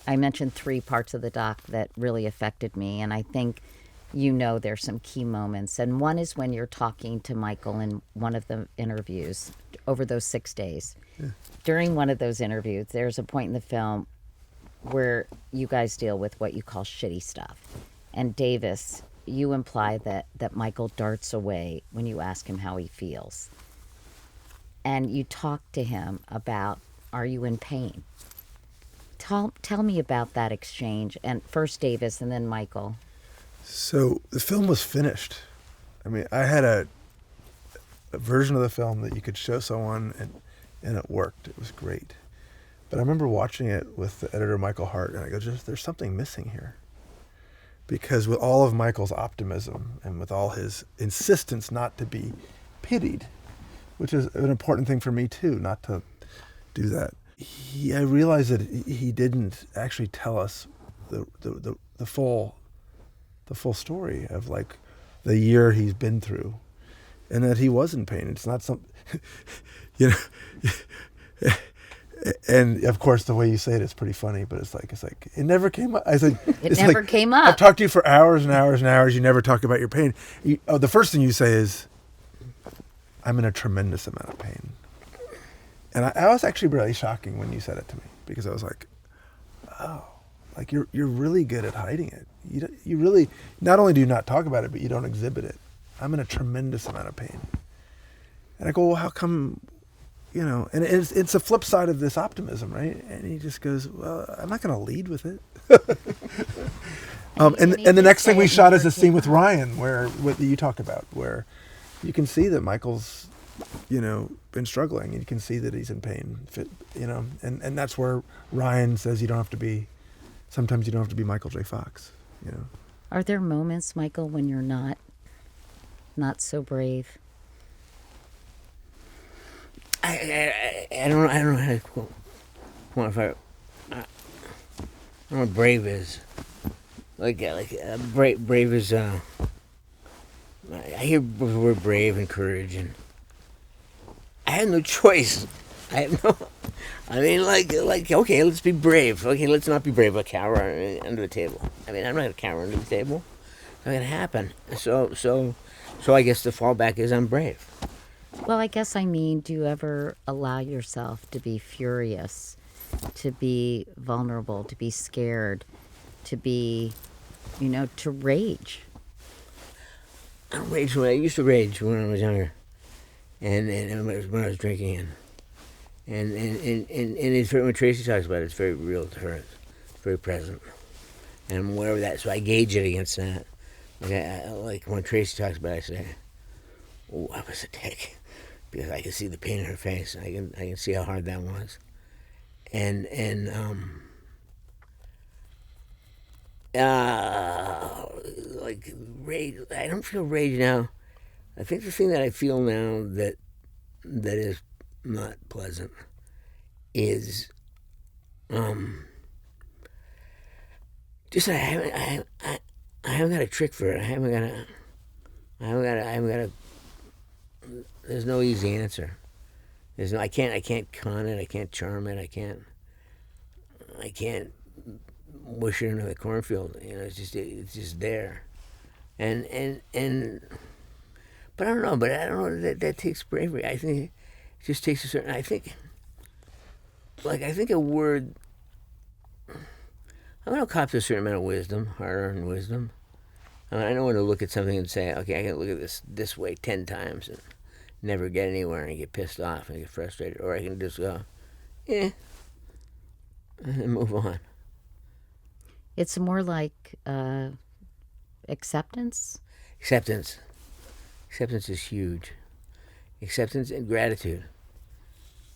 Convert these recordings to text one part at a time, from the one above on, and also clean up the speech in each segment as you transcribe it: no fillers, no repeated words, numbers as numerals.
I mentioned three parts of the doc that really affected me, and I think there's some key moments. And one is when you're talking to Michael in one of the interviews over those 6 days. Yeah. During one of those interviews, there's a point in the film where you guys deal with what you call shitty stuff. And Davis, you imply that Michael darts away when you ask him how he feels. And you talk to him about, are you in pain? Tell me about that exchange. And first Davis and then Michael. So the film was finished. I mean, I had a version of the film that you could show someone, and it worked. It was great. But I remember watching it with the editor, Michael Hart, and I go, there's something missing here. Because with all of Michael's optimism and with all his insistence not to be pitied, which is an important thing for me too, not to do that, I realized that he didn't actually tell us the full story of like the year he's been through, and that he was in pain. It's not some, you know. And of course, the way you say it is pretty funny, but it's like it never came up. I said It never came up. I've talked to you for hours and hours and hours. You never talk about your pain. The first thing you say is, "I'm in a tremendous amount of pain," and I was actually really shocking when you said it to me, because I was like, "Oh, like you're really good at hiding it. You really, not only do you not talk about it, but you don't exhibit it. I'm in a tremendous amount of pain." And I go, "Well, how come?" You know, and it's a flip side of this optimism, right? And he just goes, "Well, I'm not going to lead with it." And the next thing we shot is a scene with Ryan, where what you talk about, where you can see that Michael's, been struggling, and you can see that he's in pain, and that's where Ryan says sometimes you don't have to be Michael J. Fox, Are there moments, Michael, when you're not so brave? I don't know how to quantify. I don't know what brave is. Brave is. I hear the word brave and courage, and I have no choice. I have no. I mean, okay, let's be brave. Okay, let's not be brave. I'll cower under the table. I mean, I'm not gonna cower under the table. It's not gonna happen. So I guess the fallback is I'm brave. Well, I guess I mean, do you ever allow yourself to be furious, to be vulnerable, to be scared, to be, to rage? I used to rage when I was younger, and when I was drinking, and it's when Tracy talks about it, it's very real to her. It's very present, and whatever that. So I gauge it against that. Like when Tracy talks about it, I say, "Oh, I was a dick." Because I can see the pain in her face. I can see how hard that was, and like rage. I don't feel rage now. I think the thing that I feel now that is not pleasant is just I haven't got a trick for it. I haven't got a. There's no easy answer. I can't con it. I can't charm it. I can't wish it into the cornfield. It's just there, and but I don't know. But I don't know that takes bravery. I think it just takes a certain. I think a word. I'm gonna cop to a certain amount of wisdom, hard-earned wisdom. I know when to look at something and say, okay, I can look at this way 10 times and never get anywhere and get pissed off and get frustrated, or I can just go, and move on. It's more like acceptance. Acceptance is huge. Acceptance and gratitude.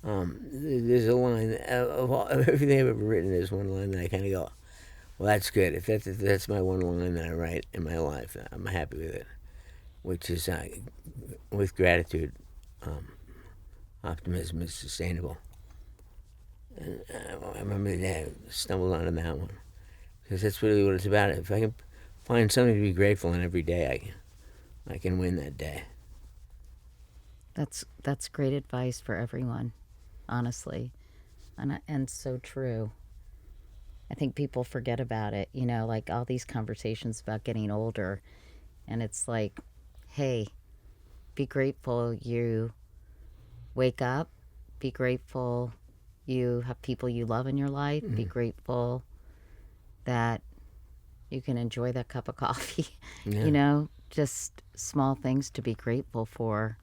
There's a line of everything I've ever written. There's one line that I kind of go, well, that's good. If that's my one line that I write in my life, I'm happy with it. Which is, with gratitude, optimism is sustainable. And I remember the day I stumbled onto that one, because that's really what it's about. If I can find something to be grateful in every day, I can win that day. That's great advice for everyone, honestly, and so true. I think people forget about it, you know, like all these conversations about getting older. And it's like, hey, be grateful you wake up. Be grateful you have people you love in your life. Be grateful that you can enjoy that cup of coffee. Yeah. You know, just small things to be grateful for.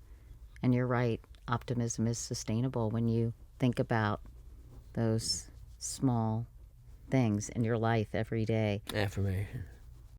And you're right, optimism is sustainable when you think about those small things in your life every day. Affirmation.